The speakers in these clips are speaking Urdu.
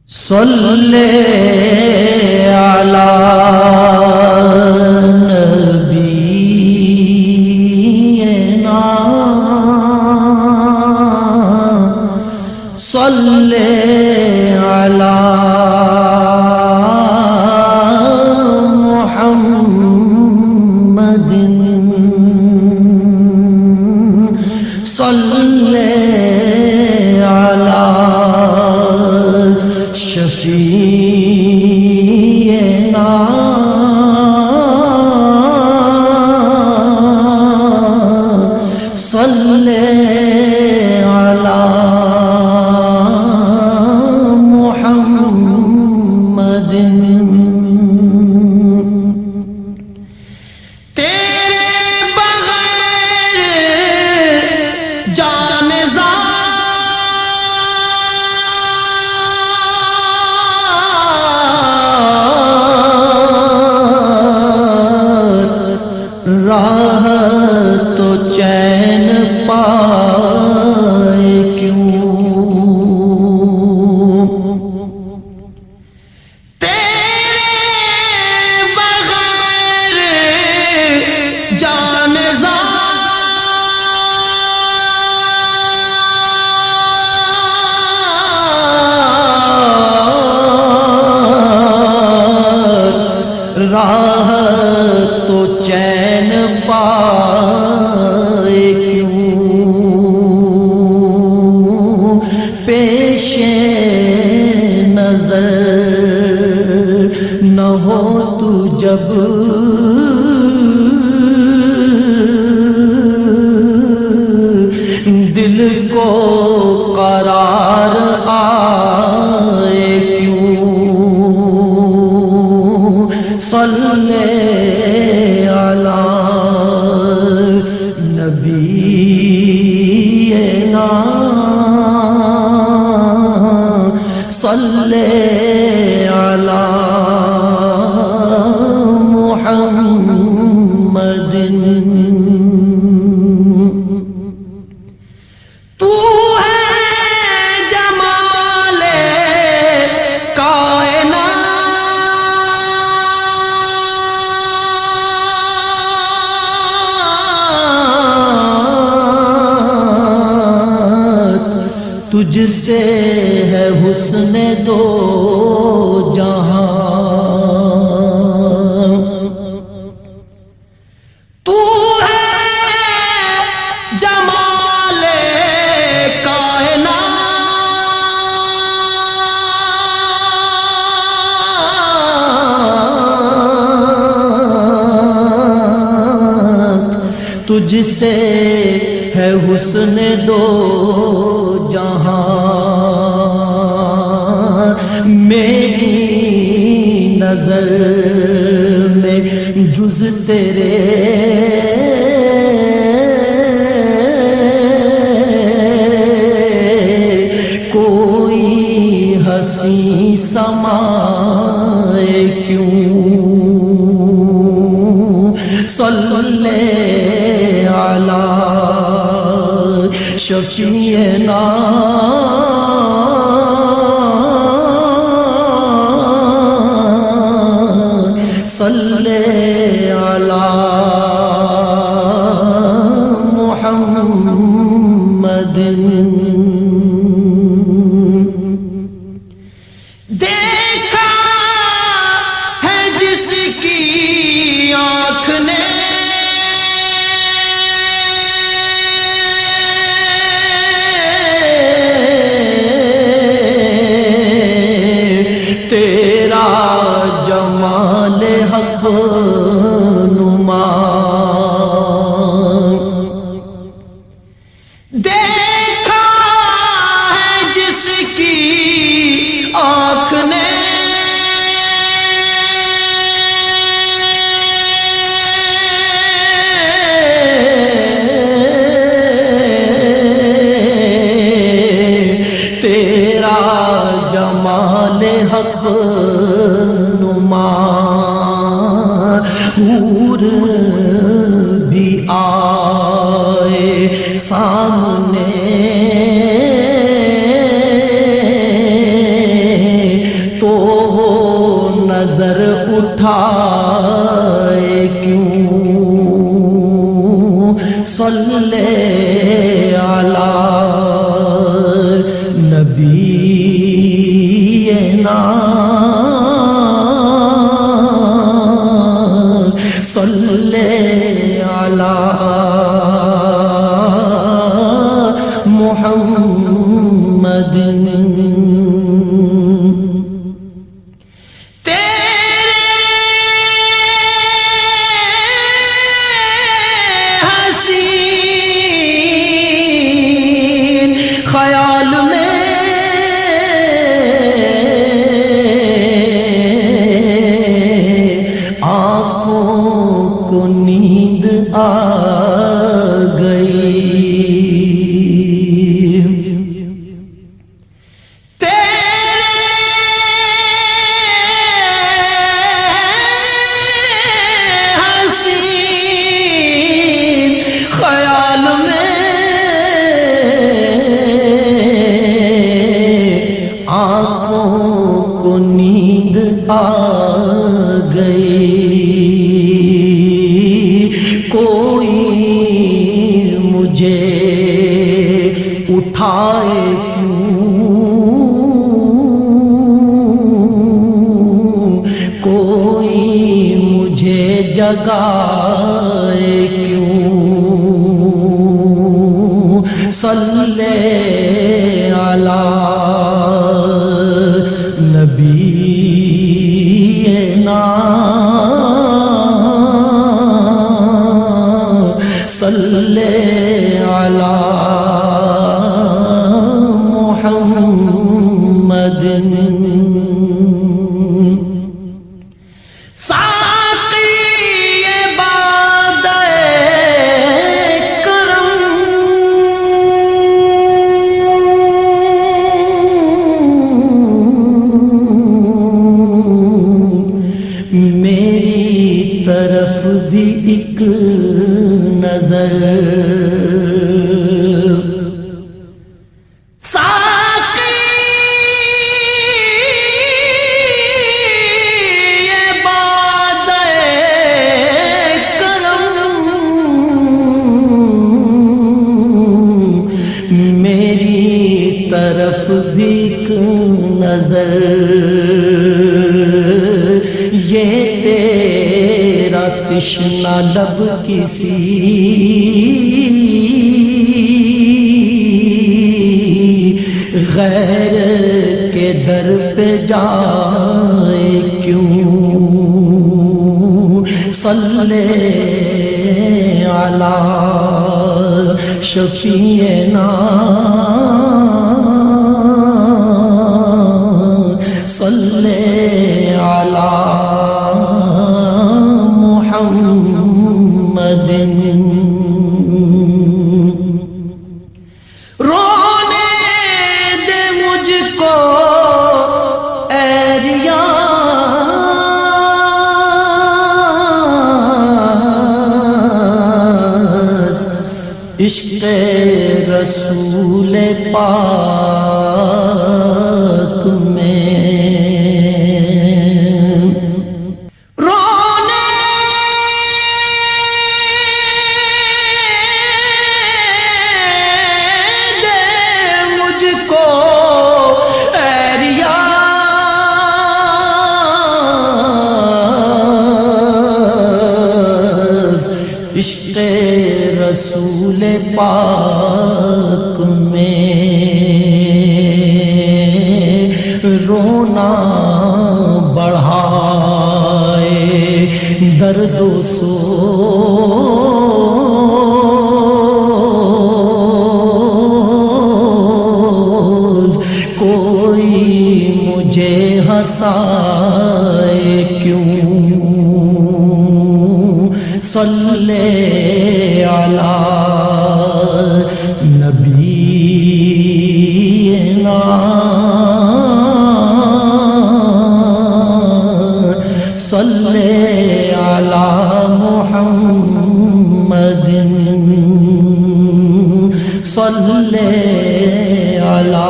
صلی علی نبینا صلی علی محمد صلی علی شفیعنا صلی علی محمد تیرے بغیر جان راہ تو چین پائے کیوں تیرے بغیر جان راہ تو چین پائے کیوں پیش نظر نہ ہو تو جب دل کو قرار آئے کیوں صلی علی نبینا صلی علی محمد تو ہے جمال تجھ سے ہے حسن دو جہاں تو ہے جمال کائنات تجھ سے ہے حسن دو جہاں میری نظر میں جز تیرے کوئی حسین سمائے کیوں صلی علی شفیعنا صلی علی محمد دیکھا ہے جس کی آنکھ نے تیرا جمال حق نما دیکھا ہے جس کی آنکھ نے تیرا جمال حق نما حور بھی آئے سامنے اٹھائے کیوں صلی علی نبینا صلی علی محمد خیال میں آنکھوں کو نیند آ گئی نیند آ گئی کوئی مجھے اٹھائے کیوں کوئی مجھے جگائے کیوں صلی علی نبینا صلی علی محمد میری طرف بھی ایک نظر ساقی یہ بات کرم میری طرف بھی ایک نظر یہ تیرا تشنہ لب کسی غیر کے در پہ جائے کیوں صلی علی شفیعنا صلی علی محمد رونے دے مجھ کو اے ریاض عشق رسول پاک میں عشق رسول پاک میں رونا بڑھائے درد و سوز کوئی مجھے ہنسائے کیوں صلی علی نبینا صلی علی محمد صلی علی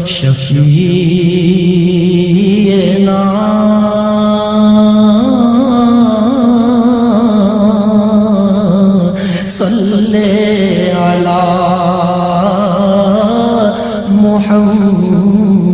شفیعنا صلی علی محمد